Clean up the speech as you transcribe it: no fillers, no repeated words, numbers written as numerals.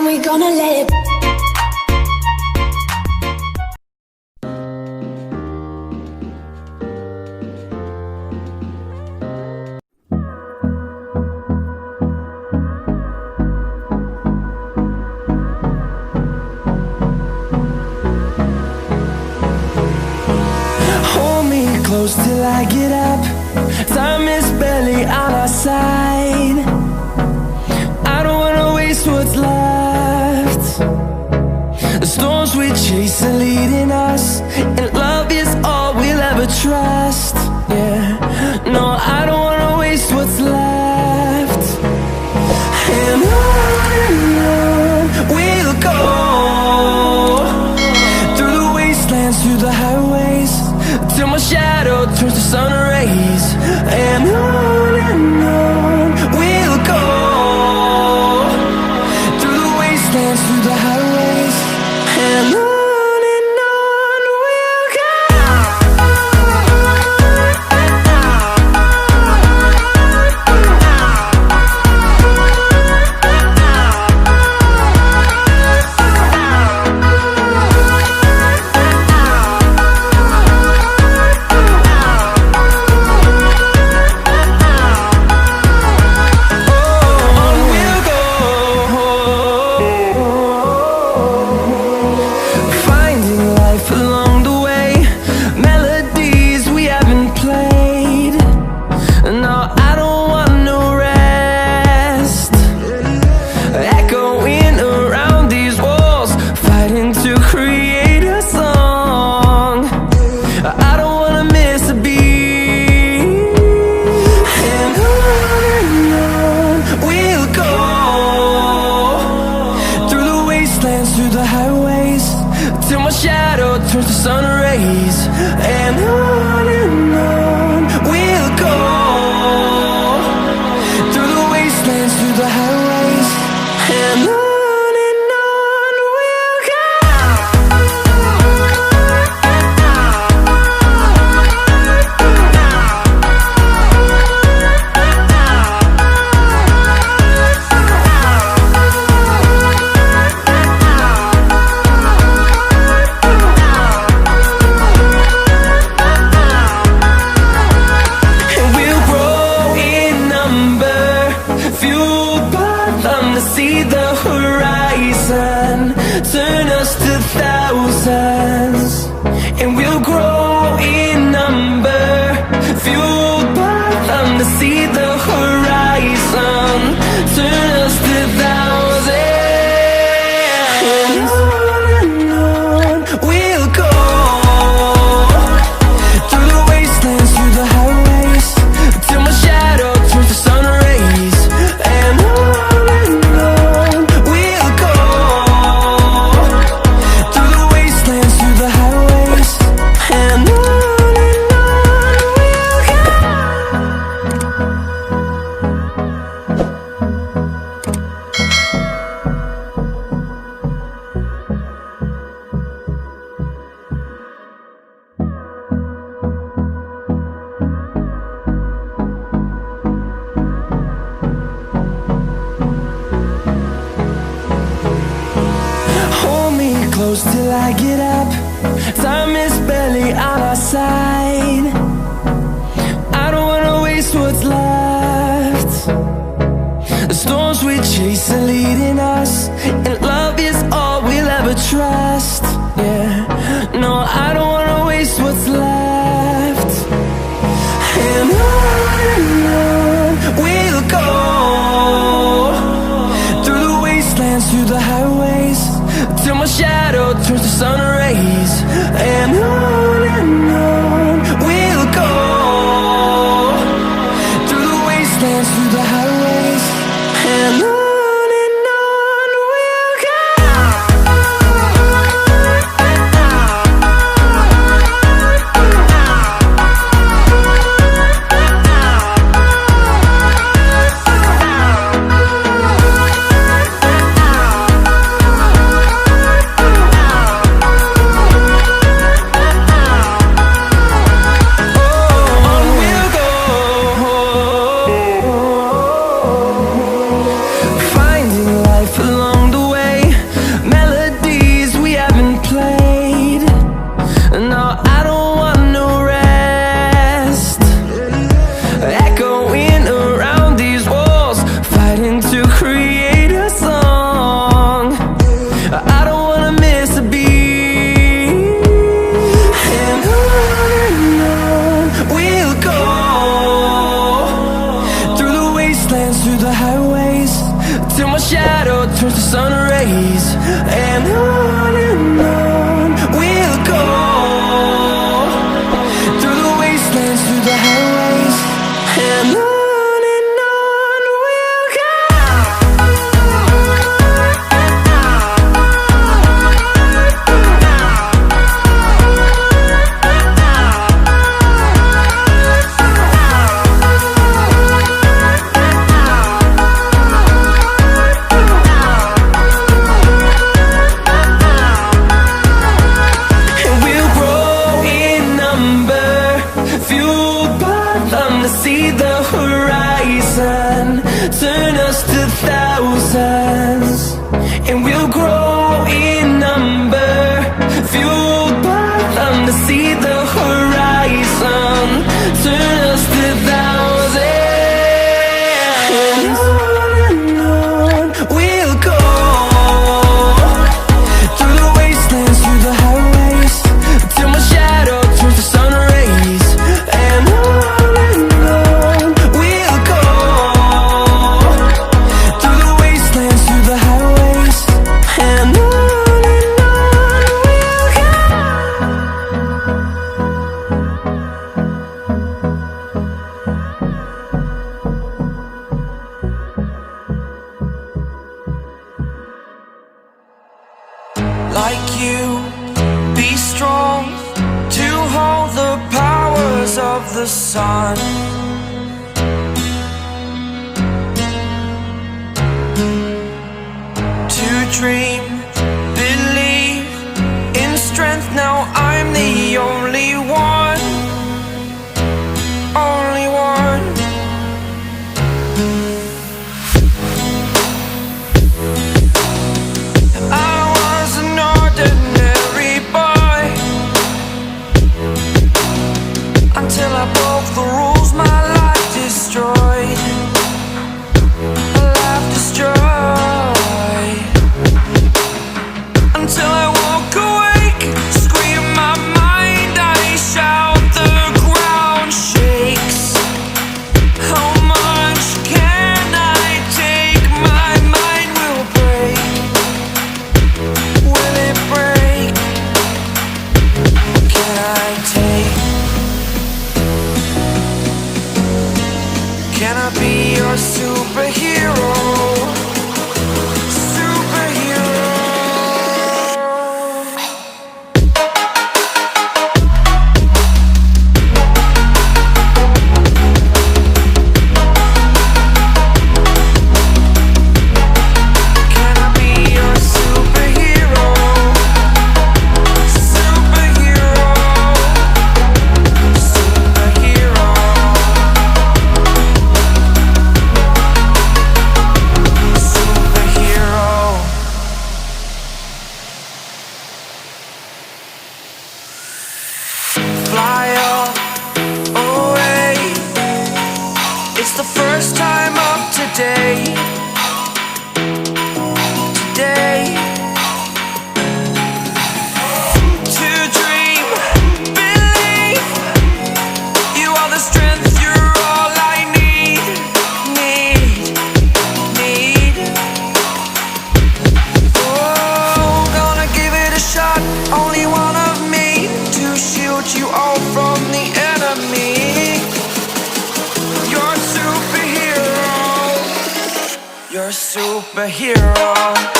we gonna let it? Hold me close till I get up. Time is barely on our side. I don't wanna waste what's left. The storms we chase are leading us, and love is all we'll ever trust. Yeah, no, I don't wanna waste what's left. And on we'll go, through the wastelands, through the highways, till my shadow turns to sun rays. And on we'll go, through the wastelands, through the highways, and on we'll go. Through the highways, till my shadow turns to sun rays. And on we'll go, through the wastelands, through the highways, and on we'll go. See the horizon, turn us to thousands, and we'll grow in number, fueled by them to see the horizon, turn us to thousands. And on we'll go, through the wastelands, through the highways, till my shadow turns to sun rays. And close till I get up. Time is barely on our side. I don't wanna waste what's left. The storms we chase are leading us, and love is all we'll ever trust. Yeah, no, I don't wanna waste what's left. And on we'll go, through the wastelands, through the highways, till my shadow turns to sun rays. And on we'll go, through the wastelands, through the highways, and on. through the highways, till my shadow turns to sun rays. And on we'll go, through the wastelands, through the highways, and on we'll go. See the horizon, turn us to thousands, and we'll grow in number, fueled by them to see the horizon, turn us to thousands. And on we'll go, through the wastelands, through the highways, till my shadow turns to sun rays. And like you, be strong to hold the powers of the sun. To dream, believe in strength. Now I'm the only one, only one. Until I broke the rules, my life destroyed. A life destroyed. Until I woke awake, scream my mind, I shout, the ground shakes. How much can I take? My mind will break. Will it break? Can I take? Can I be your superhero? Superhero. Can I be your superhero? Superhero. Superhero. Fly up away. It's the first time of today. Today. To dream, believe. You are the strength, you're all I need. Need. Oh, gonna give it a shot. Only one of me to shield you all from the enemy. You're a superhero. You're a superhero.